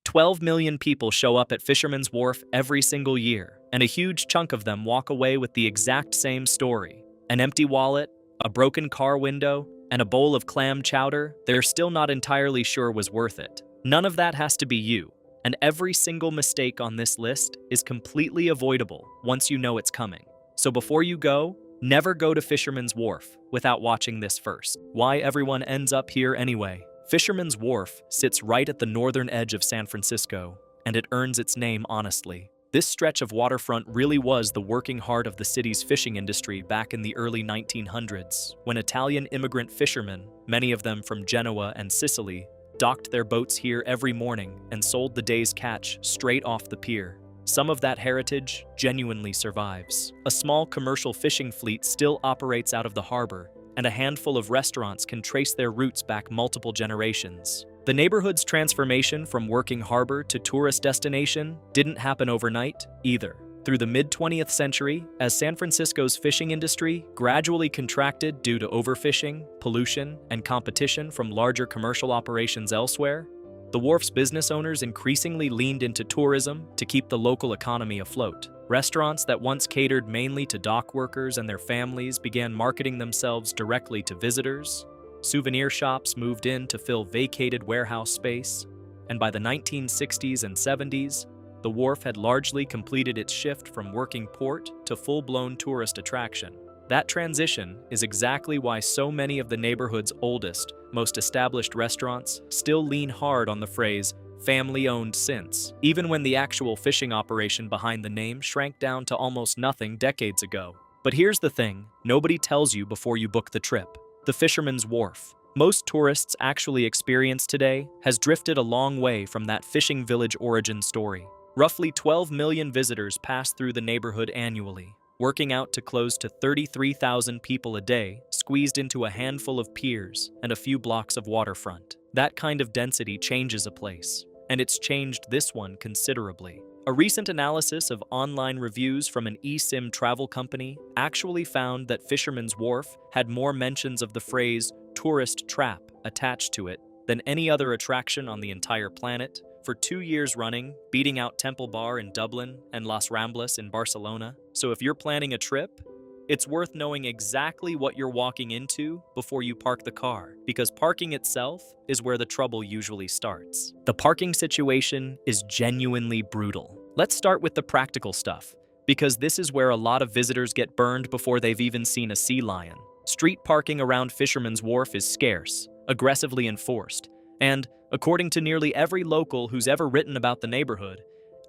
12 million people show up at Fisherman's Wharf every single year, and a huge chunk of them walk away with the exact same story. An empty wallet, a broken car window, and a bowl of clam chowder they're still not entirely sure was worth it. None of that has to be you, and every single mistake on this list is completely avoidable once you know it's coming. So before you go, never go to Fisherman's Wharf without watching this first. Why everyone ends up here anyway. Fisherman's Wharf sits right at the northern edge of San Francisco, and it earns its name honestly. This stretch of waterfront really was the working heart of the city's fishing industry back in the early 1900s, when Italian immigrant fishermen, many of them from Genoa and Sicily, docked their boats here every morning and sold the day's catch straight off the pier. Some of that heritage genuinely survives. A small commercial fishing fleet still operates out of the harbor, and a handful of restaurants can trace their roots back multiple generations. The neighborhood's transformation from working harbor to tourist destination didn't happen overnight either. Through the mid-20th century, as San Francisco's fishing industry gradually contracted due to overfishing, pollution, and competition from larger commercial operations elsewhere, the wharf's business owners increasingly leaned into tourism to keep the local economy afloat. Restaurants that once catered mainly to dock workers and their families began marketing themselves directly to visitors. Souvenir shops moved in to fill vacated warehouse space, and by the 1960s and 70s, the wharf had largely completed its shift from working port to full-blown tourist attraction. That transition is exactly why so many of the neighborhood's oldest, most established restaurants still lean hard on the phrase family-owned since, even when the actual fishing operation behind the name shrank down to almost nothing decades ago. But here's the thing, nobody tells you before you book the trip. The Fisherman's Wharf, most tourists actually experience today, has drifted a long way from that fishing village origin story. Roughly 12 million visitors pass through the neighborhood annually, working out to close to 33,000 people a day, squeezed into a handful of piers and a few blocks of waterfront. That kind of density changes a place, and it's changed this one considerably. A recent analysis of online reviews from an eSIM travel company actually found that Fisherman's Wharf had more mentions of the phrase tourist trap attached to it than any other attraction on the entire planet, for 2 years running, beating out Temple Bar in Dublin and Las Ramblas in Barcelona. So if you're planning a trip, it's worth knowing exactly what you're walking into before you park the car, because parking itself is where the trouble usually starts. The parking situation is genuinely brutal. Let's start with the practical stuff, because this is where a lot of visitors get burned before they've even seen a sea lion. Street parking around Fisherman's Wharf is scarce, aggressively enforced, and, according to nearly every local who's ever written about the neighborhood,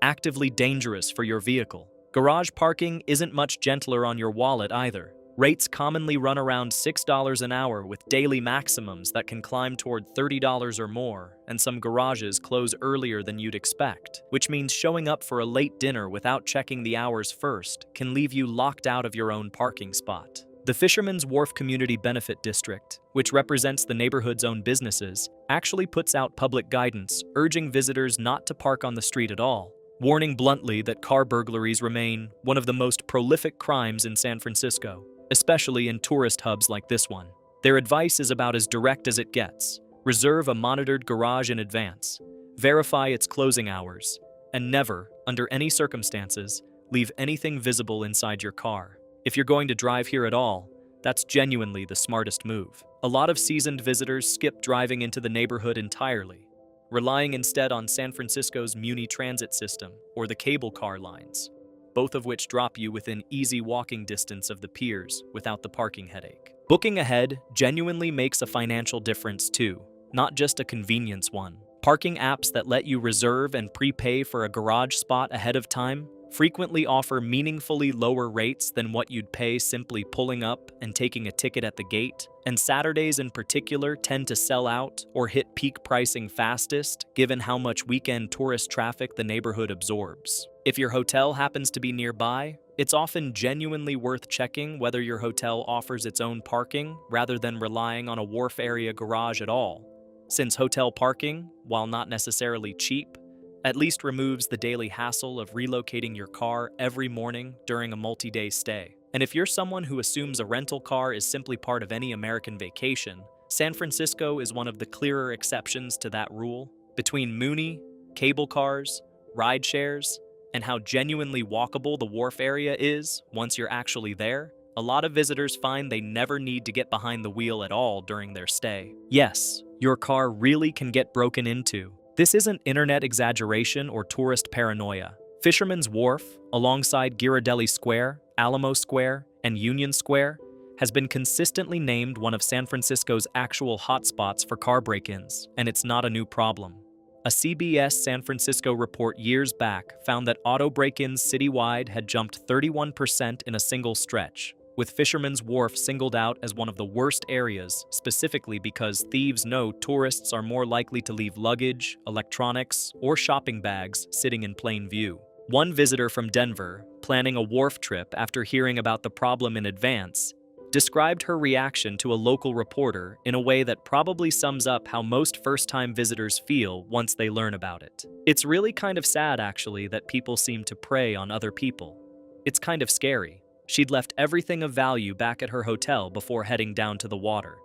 actively dangerous for your vehicle. Garage parking isn't much gentler on your wallet either. Rates commonly run around $6 an hour with daily maximums that can climb toward $30 or more, and some garages close earlier than you'd expect, which means showing up for a late dinner without checking the hours first can leave you locked out of your own parking spot. The Fisherman's Wharf Community Benefit District, which represents the neighborhood's own businesses, actually puts out public guidance urging visitors not to park on the street at all, warning bluntly that car burglaries remain one of the most prolific crimes in San Francisco, especially in tourist hubs like this one. Their advice is about as direct as it gets. Reserve a monitored garage in advance, verify its closing hours, and never, under any circumstances, leave anything visible inside your car. If you're going to drive here at all, that's genuinely the smartest move. A lot of seasoned visitors skip driving into the neighborhood entirely, relying instead on San Francisco's Muni transit system or the cable car lines, both of which drop you within easy walking distance of the piers without the parking headache. Booking ahead genuinely makes a financial difference too, not just a convenience one. Parking apps that let you reserve and prepay for a garage spot ahead of time frequently offer meaningfully lower rates than what you'd pay simply pulling up and taking a ticket at the gate, and Saturdays in particular tend to sell out or hit peak pricing fastest given how much weekend tourist traffic the neighborhood absorbs. If your hotel happens to be nearby, it's often genuinely worth checking whether your hotel offers its own parking rather than relying on a wharf area garage at all, since hotel parking, while not necessarily cheap, at least removes the daily hassle of relocating your car every morning during a multi-day stay. And if you're someone who assumes a rental car is simply part of any American vacation, San Francisco is one of the clearer exceptions to that rule. Between Muni, cable cars, ride shares, and how genuinely walkable the wharf area is once you're actually there, a lot of visitors find they never need to get behind the wheel at all during their stay. Yes, your car really can get broken into. This isn't internet exaggeration or tourist paranoia. Fisherman's Wharf, alongside Ghirardelli Square, Alamo Square, and Union Square, has been consistently named one of San Francisco's actual hotspots for car break-ins, and it's not a new problem. A CBS San Francisco report years back found that auto break-ins citywide had jumped 31% in a single stretch, with Fisherman's Wharf singled out as one of the worst areas, specifically because thieves know tourists are more likely to leave luggage, electronics, or shopping bags sitting in plain view. One visitor from Denver, planning a wharf trip after hearing about the problem in advance, described her reaction to a local reporter in a way that probably sums up how most first-time visitors feel once they learn about it. It's really kind of sad, actually, that people seem to prey on other people. It's kind of scary. She'd left everything of value back at her hotel before heading down to the water,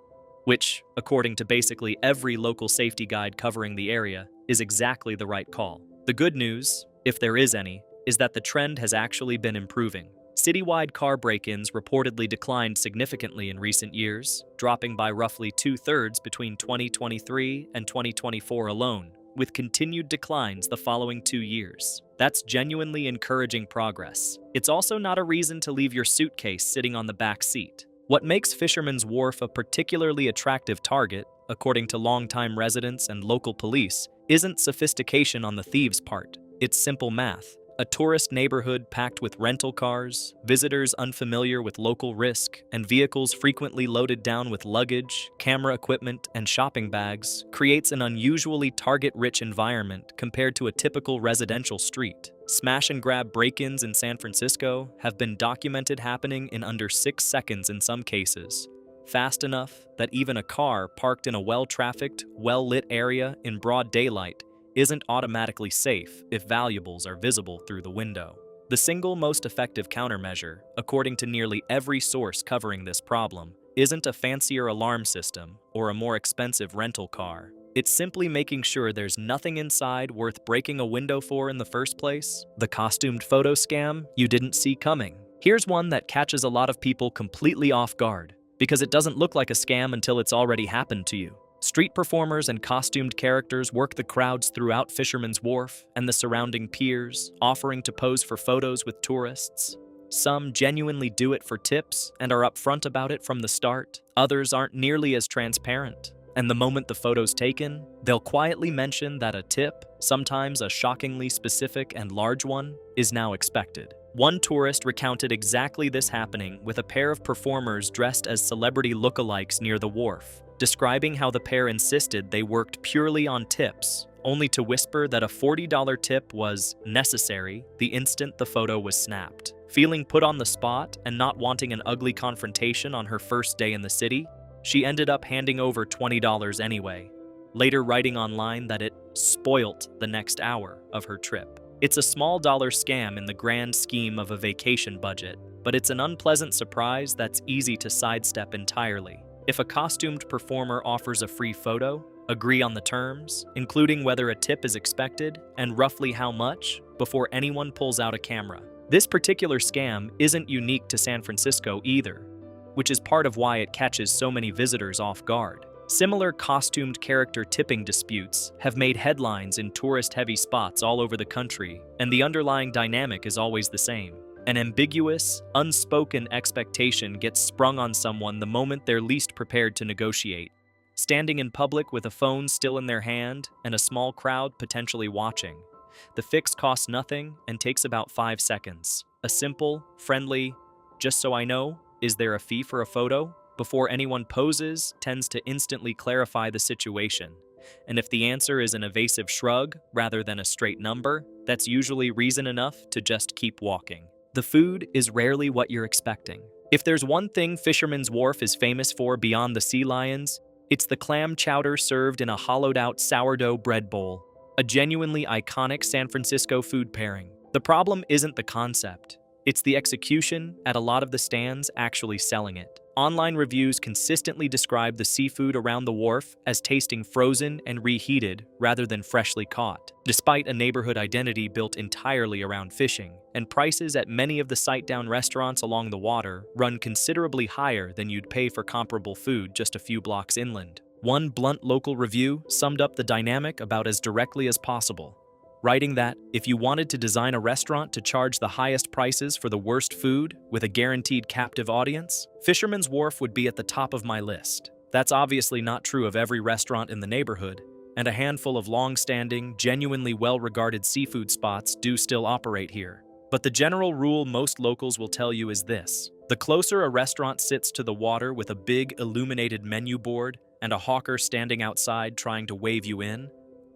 which, according to basically every local safety guide covering the area, is exactly the right call. The good news, if there is any, is that the trend has actually been improving. Citywide car break-ins reportedly declined significantly in recent years, dropping by roughly 2/3 between 2023 and 2024 alone, with continued declines the following 2 years. That's genuinely encouraging progress. It's also not a reason to leave your suitcase sitting on the back seat. What makes Fisherman's Wharf a particularly attractive target, according to longtime residents and local police, isn't sophistication on the thieves' part. It's simple math. A tourist neighborhood packed with rental cars, visitors unfamiliar with local risk, and vehicles frequently loaded down with luggage, camera equipment, and shopping bags creates an unusually target-rich environment compared to a typical residential street. Smash-and-grab break-ins in San Francisco have been documented happening in under 6 seconds in some cases, fast enough that even a car parked in a well-trafficked, well-lit area in broad daylight isn't automatically safe if valuables are visible through the window. The single most effective countermeasure, according to nearly every source covering this problem, isn't a fancier alarm system or a more expensive rental car. It's simply making sure there's nothing inside worth breaking a window for in the first place. The costumed photo scam you didn't see coming. Here's one that catches a lot of people completely off guard, because it doesn't look like a scam until it's already happened to you. Street performers and costumed characters work the crowds throughout Fisherman's Wharf and the surrounding piers, offering to pose for photos with tourists. Some genuinely do it for tips and are upfront about it from the start. Others aren't nearly as transparent. And the moment the photo's taken, they'll quietly mention that a tip, sometimes a shockingly specific and large one, is now expected. One tourist recounted exactly this happening with a pair of performers dressed as celebrity lookalikes near the wharf, describing how the pair insisted they worked purely on tips, only to whisper that a $40 tip was necessary the instant the photo was snapped. Feeling put on the spot and not wanting an ugly confrontation on her first day in the city, she ended up handing over $20 anyway, later writing online that it spoilt the next hour of her trip. It's a small dollar scam in the grand scheme of a vacation budget, but it's an unpleasant surprise that's easy to sidestep entirely. If a costumed performer offers a free photo, agree on the terms, including whether a tip is expected and roughly how much, before anyone pulls out a camera. This particular scam isn't unique to San Francisco either, which is part of why it catches so many visitors off guard. Similar costumed character tipping disputes have made headlines in tourist-heavy spots all over the country, and the underlying dynamic is always the same. An ambiguous, unspoken expectation gets sprung on someone the moment they're least prepared to negotiate. Standing in public with a phone still in their hand and a small crowd potentially watching, the fix costs nothing and takes about 5 seconds. A simple, friendly, "just so I know, is there a fee for a photo?" before anyone poses tends to instantly clarify the situation. And if the answer is an evasive shrug rather than a straight number, that's usually reason enough to just keep walking. The food is rarely what you're expecting. If there's one thing Fisherman's Wharf is famous for beyond the sea lions, it's the clam chowder served in a hollowed-out sourdough bread bowl, a genuinely iconic San Francisco food pairing. The problem isn't the concept. It's the execution at a lot of the stands actually selling it. Online reviews consistently describe the seafood around the wharf as tasting frozen and reheated rather than freshly caught, despite a neighborhood identity built entirely around fishing, and prices at many of the site-down restaurants along the water run considerably higher than you'd pay for comparable food just a few blocks inland. One blunt local review summed up the dynamic about as directly as possible, writing that if you wanted to design a restaurant to charge the highest prices for the worst food with a guaranteed captive audience, Fisherman's Wharf would be at the top of my list. That's obviously not true of every restaurant in the neighborhood, and a handful of long-standing, genuinely well-regarded seafood spots do still operate here. But the general rule most locals will tell you is this: the closer a restaurant sits to the water with a big illuminated menu board and a hawker standing outside trying to wave you in,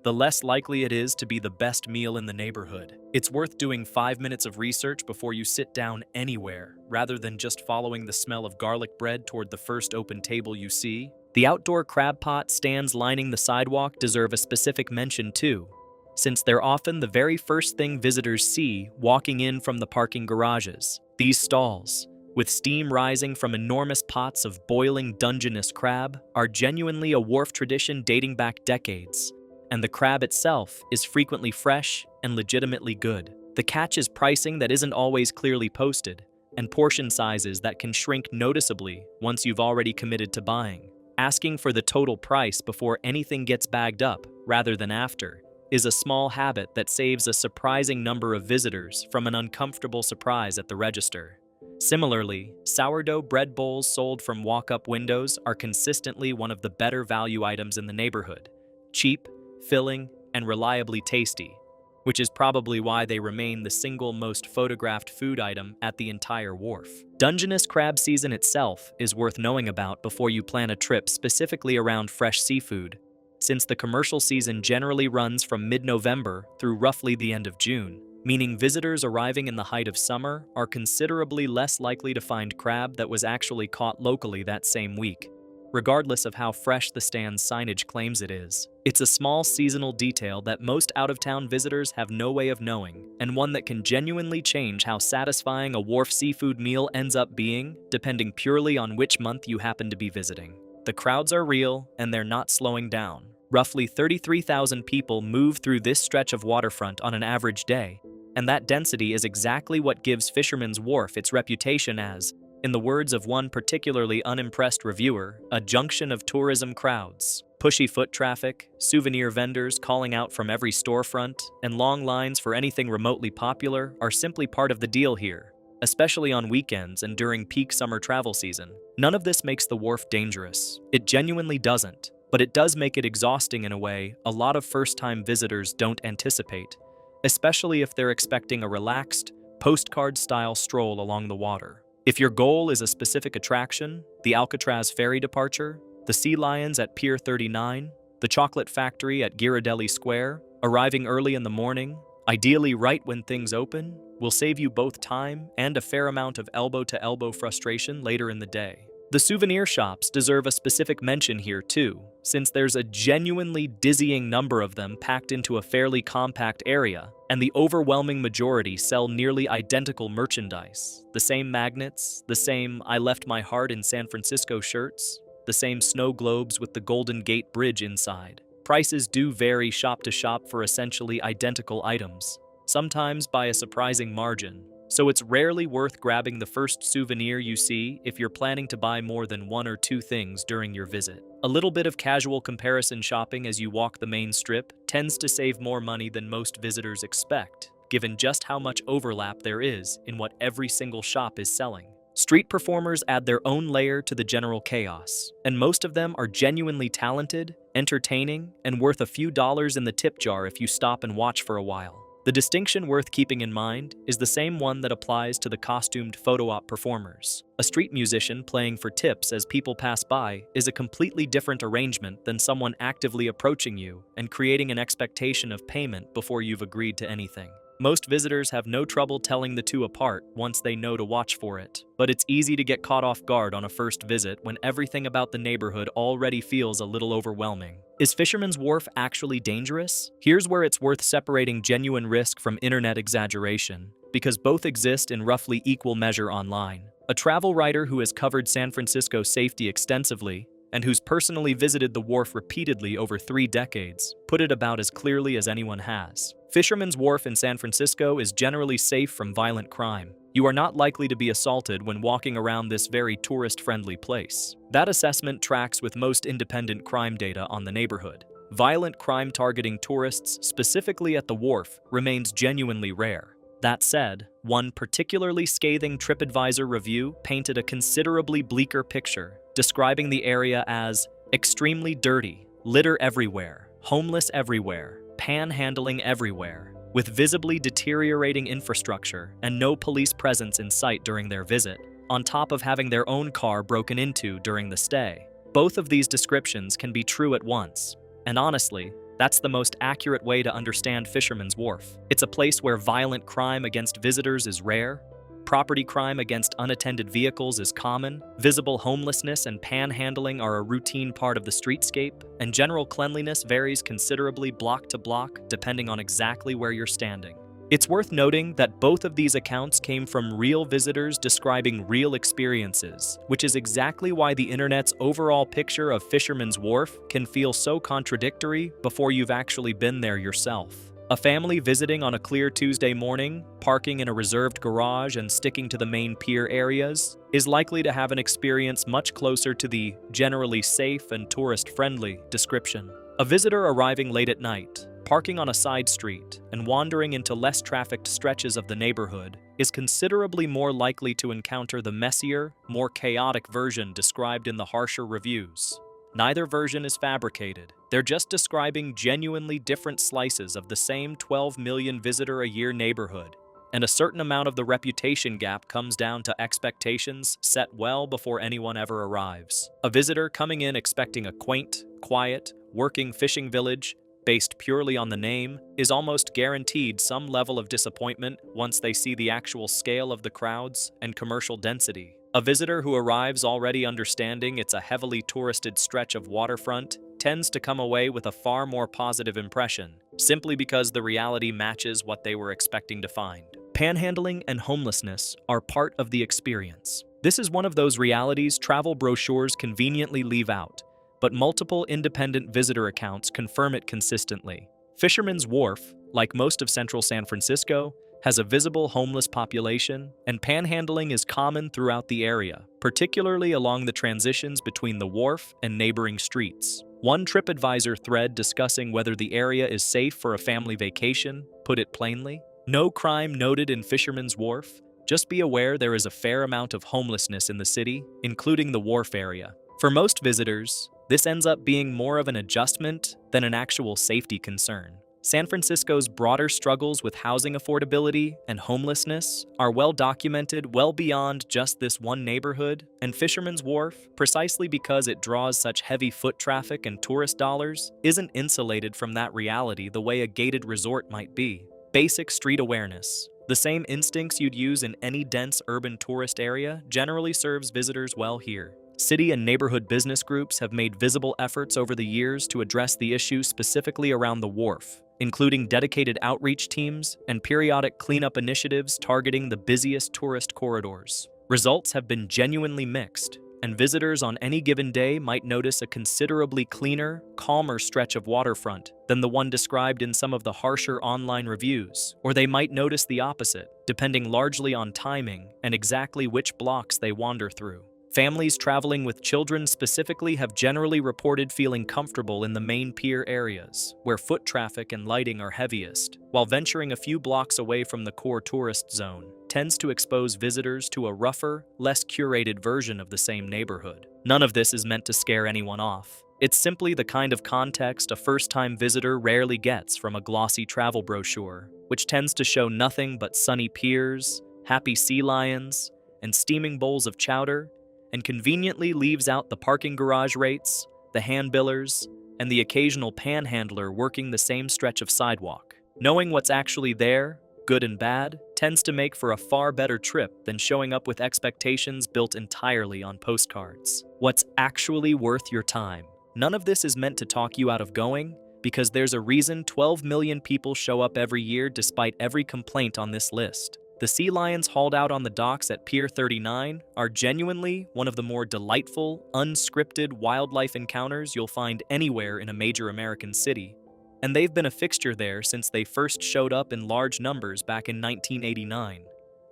the less likely it is to be the best meal in the neighborhood. It's worth doing 5 minutes of research before you sit down anywhere, rather than just following the smell of garlic bread toward the first open table you see. The outdoor crab pot stands lining the sidewalk deserve a specific mention too, since they're often the very first thing visitors see walking in from the parking garages. These stalls, with steam rising from enormous pots of boiling Dungeness crab, are genuinely a wharf tradition dating back decades, and the crab itself is frequently fresh and legitimately good. The catch is pricing that isn't always clearly posted, and portion sizes that can shrink noticeably once you've already committed to buying. Asking for the total price before anything gets bagged up, rather than after, is a small habit that saves a surprising number of visitors from an uncomfortable surprise at the register. Similarly, sourdough bread bowls sold from walk-up windows are consistently one of the better value items in the neighborhood. Cheap, filling, and reliably tasty, which is probably why they remain the single most photographed food item at the entire wharf. Dungeness crab season itself is worth knowing about before you plan a trip specifically around fresh seafood, since the commercial season generally runs from mid-November through roughly the end of June, meaning visitors arriving in the height of summer are considerably less likely to find crab that was actually caught locally that same week, regardless of how fresh the stand's signage claims it is. It's a small seasonal detail that most out-of-town visitors have no way of knowing, and one that can genuinely change how satisfying a wharf seafood meal ends up being, depending purely on which month you happen to be visiting. The crowds are real, and they're not slowing down. Roughly 33,000 people move through this stretch of waterfront on an average day, and that density is exactly what gives Fisherman's Wharf its reputation as, in the words of one particularly unimpressed reviewer, a junction of tourism crowds. Pushy foot traffic, souvenir vendors calling out from every storefront, and long lines for anything remotely popular are simply part of the deal here, especially on weekends and during peak summer travel season. None of this makes the wharf dangerous. It genuinely doesn't, but it does make it exhausting in a way a lot of first-time visitors don't anticipate, especially if they're expecting a relaxed, postcard-style stroll along the water. If your goal is a specific attraction, the Alcatraz ferry departure, the sea lions at Pier 39, the chocolate factory at Ghirardelli Square, arriving early in the morning, ideally right when things open, will save you both time and a fair amount of elbow-to-elbow frustration later in the day. The souvenir shops deserve a specific mention here too, since there's a genuinely dizzying number of them packed into a fairly compact area, and the overwhelming majority sell nearly identical merchandise. The same magnets, the same "I left my heart in San Francisco" shirts, the same snow globes with the Golden Gate Bridge inside. Prices do vary shop to shop for essentially identical items, sometimes by a surprising margin, so it's rarely worth grabbing the first souvenir you see if you're planning to buy more than one or two things during your visit. A little bit of casual comparison shopping as you walk the main strip tends to save more money than most visitors expect, given just how much overlap there is in what every single shop is selling. Street performers add their own layer to the general chaos, and most of them are genuinely talented, entertaining, and worth a few dollars in the tip jar if you stop and watch for a while. The distinction worth keeping in mind is the same one that applies to the costumed photo op performers. A street musician playing for tips as people pass by is a completely different arrangement than someone actively approaching you and creating an expectation of payment before you've agreed to anything. Most visitors have no trouble telling the two apart once they know to watch for it, but it's easy to get caught off guard on a first visit when everything about the neighborhood already feels a little overwhelming. Is Fisherman's Wharf actually dangerous? Here's where it's worth separating genuine risk from internet exaggeration, because both exist in roughly equal measure online. a travel writer who has covered San Francisco safety extensively and who's personally visited the wharf repeatedly over 3 decades, put it about as clearly as anyone has. Fisherman's Wharf in San Francisco is generally safe from violent crime. You are not likely to be assaulted when walking around this very tourist-friendly place. That assessment tracks with most independent crime data on the neighborhood. Violent crime targeting tourists, specifically at the wharf, remains genuinely rare. That said, one particularly scathing TripAdvisor review painted a considerably bleaker picture, describing the area as extremely dirty, litter everywhere, homeless everywhere, panhandling everywhere, with visibly deteriorating infrastructure and no police presence in sight during their visit, on top of having their own car broken into during the stay. Both of these descriptions can be true at once, and honestly, that's the most accurate way to understand Fisherman's Wharf. It's a place where violent crime against visitors is rare, property crime against unattended vehicles is common, visible homelessness and panhandling are a routine part of the streetscape, and general cleanliness varies considerably block to block depending on exactly where you're standing. It's worth noting that both of these accounts came from real visitors describing real experiences, which is exactly why the internet's overall picture of Fisherman's Wharf can feel so contradictory before you've actually been there yourself. A family visiting on a clear Tuesday morning, parking in a reserved garage and sticking to the main pier areas, is likely to have an experience much closer to the generally safe and tourist-friendly description. A visitor arriving late at night, parking on a side street, and wandering into less trafficked stretches of the neighborhood is considerably more likely to encounter the messier, more chaotic version described in the harsher reviews. Neither version is fabricated. They're just describing genuinely different slices of the same 12 million visitor-a-year neighborhood, and a certain amount of the reputation gap comes down to expectations set well before anyone ever arrives. A visitor coming in expecting a quaint, quiet, working fishing village based purely on the name is almost guaranteed some level of disappointment once they see the actual scale of the crowds and commercial density. A visitor who arrives already understanding it's a heavily touristed stretch of waterfront tends to come away with a far more positive impression, simply because the reality matches what they were expecting to find. Panhandling and homelessness are part of the experience. This is one of those realities travel brochures conveniently leave out, but multiple independent visitor accounts confirm it consistently. Fisherman's Wharf, like most of central San Francisco, has a visible homeless population, and panhandling is common throughout the area, particularly along the transitions between the wharf and neighboring streets. One TripAdvisor thread discussing whether the area is safe for a family vacation put it plainly, "No crime noted in Fisherman's Wharf. Just be aware there is a fair amount of homelessness in the city, including the wharf area." For most visitors, this ends up being more of an adjustment than an actual safety concern. San Francisco's broader struggles with housing affordability and homelessness are well documented well beyond just this one neighborhood, and Fisherman's Wharf, precisely because it draws such heavy foot traffic and tourist dollars, isn't insulated from that reality the way a gated resort might be. Basic street awareness, the same instincts you'd use in any dense urban tourist area, generally serves visitors well here. City and neighborhood business groups have made visible efforts over the years to address the issue specifically around the wharf, including dedicated outreach teams and periodic cleanup initiatives targeting the busiest tourist corridors. Results have been genuinely mixed, and visitors on any given day might notice a considerably cleaner, calmer stretch of waterfront than the one described in some of the harsher online reviews, or they might notice the opposite, depending largely on timing and exactly which blocks they wander through. Families traveling with children specifically have generally reported feeling comfortable in the main pier areas, where foot traffic and lighting are heaviest, while venturing a few blocks away from the core tourist zone tends to expose visitors to a rougher, less curated version of the same neighborhood. None of this is meant to scare anyone off. It's simply the kind of context a first-time visitor rarely gets from a glossy travel brochure, which tends to show nothing but sunny piers, happy sea lions, and steaming bowls of chowder, and conveniently leaves out the parking garage rates, the hand-billers, and the occasional panhandler working the same stretch of sidewalk. Knowing what's actually there, good and bad, tends to make for a far better trip than showing up with expectations built entirely on postcards. What's actually worth your time? None of this is meant to talk you out of going, because there's a reason 12 million people show up every year despite every complaint on this list. The sea lions hauled out on the docks at Pier 39 are genuinely one of the more delightful, unscripted wildlife encounters you'll find anywhere in a major American city, and they've been a fixture there since they first showed up in large numbers back in 1989.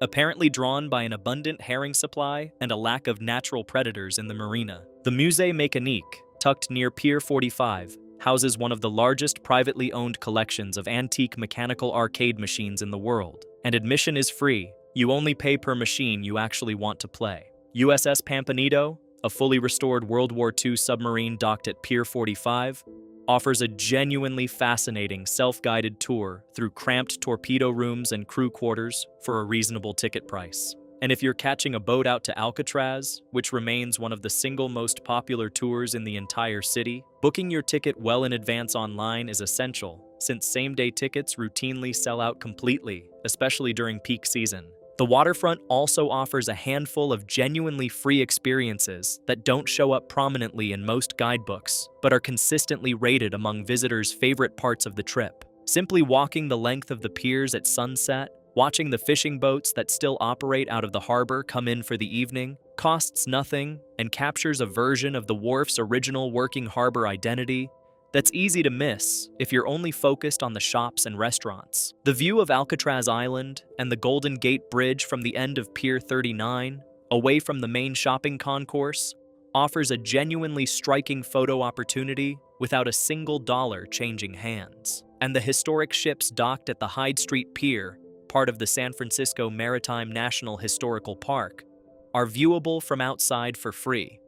Apparently drawn by an abundant herring supply and a lack of natural predators in the marina. The Musée Mécanique, tucked near Pier 45, houses one of the largest privately owned collections of antique mechanical arcade machines in the world, and admission is free. You only pay per machine you actually want to play. USS Pampanito, a fully restored World War II submarine docked at Pier 45, offers a genuinely fascinating self-guided tour through cramped torpedo rooms and crew quarters for a reasonable ticket price. And if you're catching a boat out to Alcatraz, which remains one of the single most popular tours in the entire city, booking your ticket well in advance online is essential, since same-day tickets routinely sell out completely, especially during peak season. The waterfront also offers a handful of genuinely free experiences that don't show up prominently in most guidebooks, but are consistently rated among visitors' favorite parts of the trip. Simply walking the length of the piers at sunset, watching the fishing boats that still operate out of the harbor come in for the evening, costs nothing and captures a version of the Wharf's original working harbor identity that's easy to miss if you're only focused on the shops and restaurants. The view of Alcatraz Island and the Golden Gate Bridge from the end of Pier 39, away from the main shopping concourse, offers a genuinely striking photo opportunity without a single dollar changing hands. And the historic ships docked at the Hyde Street Pier, part of the San Francisco Maritime National Historical Park, are viewable from outside for free,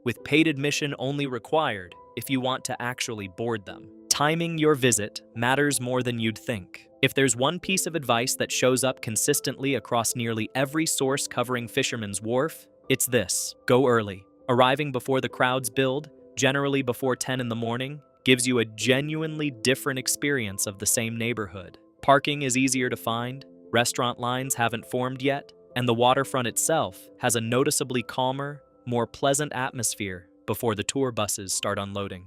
with paid admission only required if you want to actually board them. Timing your visit matters more than you'd think. If there's one piece of advice that shows up consistently across nearly every source covering Fisherman's Wharf, it's this: go early. Arriving before the crowds build, generally before 10 in the morning, gives you a genuinely different experience of the same neighborhood. Parking is easier to find, restaurant lines haven't formed yet, and the waterfront itself has a noticeably calmer, more pleasant atmosphere before the tour buses start unloading.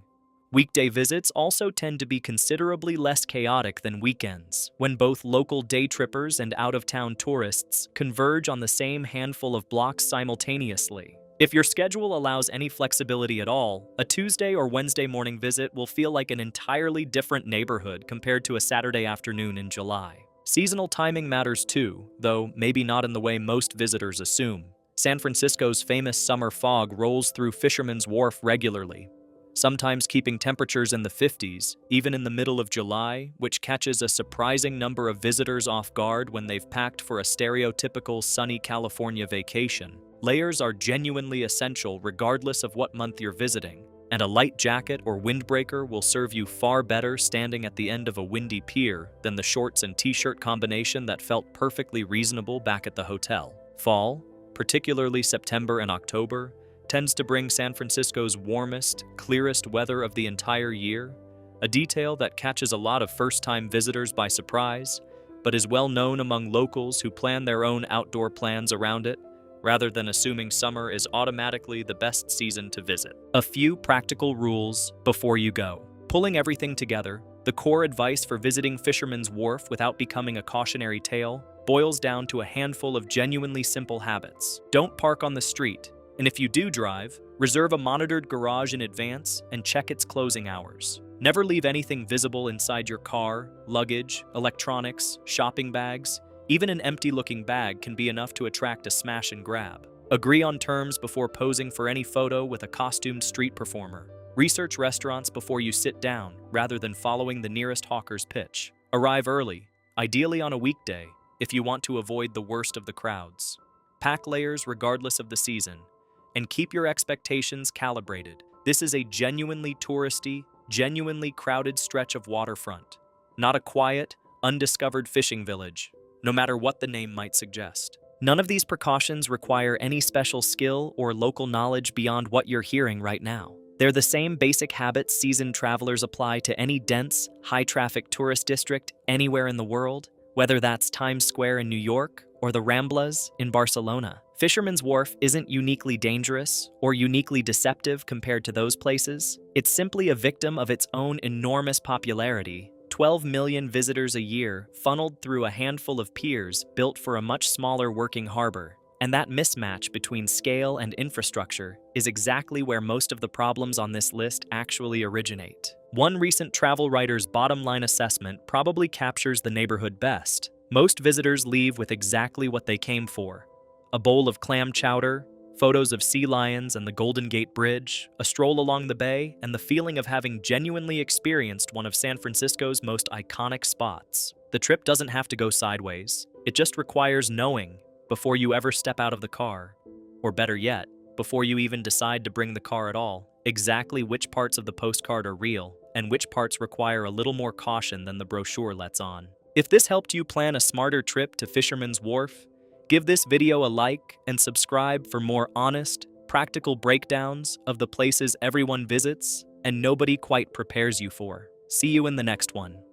Weekday visits also tend to be considerably less chaotic than weekends, when both local day trippers and out-of-town tourists converge on the same handful of blocks simultaneously. If your schedule allows any flexibility at all, a Tuesday or Wednesday morning visit will feel like an entirely different neighborhood compared to a Saturday afternoon in July. Seasonal timing matters too, though maybe not in the way most visitors assume. San Francisco's famous summer fog rolls through Fisherman's Wharf regularly, sometimes keeping temperatures in the 50s, even in the middle of July, which catches a surprising number of visitors off guard when they've packed for a stereotypical sunny California vacation. Layers are genuinely essential regardless of what month you're visiting, and a light jacket or windbreaker will serve you far better standing at the end of a windy pier than the shorts and t-shirt combination that felt perfectly reasonable back at the hotel. Fall, particularly September and October, tends to bring San Francisco's warmest, clearest weather of the entire year, a detail that catches a lot of first-time visitors by surprise, but is well known among locals who plan their own outdoor plans around it, rather than assuming summer is automatically the best season to visit. A few practical rules before you go. Pulling everything together, the core advice for visiting Fisherman's Wharf without becoming a cautionary tale boils down to a handful of genuinely simple habits. Don't park on the street, and if you do drive, reserve a monitored garage in advance and check its closing hours. Never leave anything visible inside your car, luggage, electronics, shopping bags. Even an empty-looking bag can be enough to attract a smash and grab. Agree on terms before posing for any photo with a costumed street performer. Research restaurants before you sit down, rather than following the nearest hawker's pitch. Arrive early, ideally on a weekday, if you want to avoid the worst of the crowds. Pack layers regardless of the season, and keep your expectations calibrated. This is a genuinely touristy, genuinely crowded stretch of waterfront, not a quiet, undiscovered fishing village, no matter what the name might suggest. None of these precautions require any special skill or local knowledge beyond what you're hearing right now. They're the same basic habits seasoned travelers apply to any dense, high-traffic tourist district anywhere in the world, whether that's Times Square in New York or the Ramblas in Barcelona. Fisherman's Wharf isn't uniquely dangerous or uniquely deceptive compared to those places. It's simply a victim of its own enormous popularity, 12 million visitors a year funneled through a handful of piers built for a much smaller working harbor. And that mismatch between scale and infrastructure is exactly where most of the problems on this list actually originate. One recent travel writer's bottom-line assessment probably captures the neighborhood best. Most visitors leave with exactly what they came for: a bowl of clam chowder, photos of sea lions and the Golden Gate Bridge, a stroll along the bay, and the feeling of having genuinely experienced one of San Francisco's most iconic spots. The trip doesn't have to go sideways. It just requires knowing, before you ever step out of the car, or better yet, before you even decide to bring the car at all, exactly which parts of the postcard are real and which parts require a little more caution than the brochure lets on. If this helped you plan a smarter trip to Fisherman's Wharf, give this video a like and subscribe for more honest, practical breakdowns of the places everyone visits and nobody quite prepares you for. See you in the next one.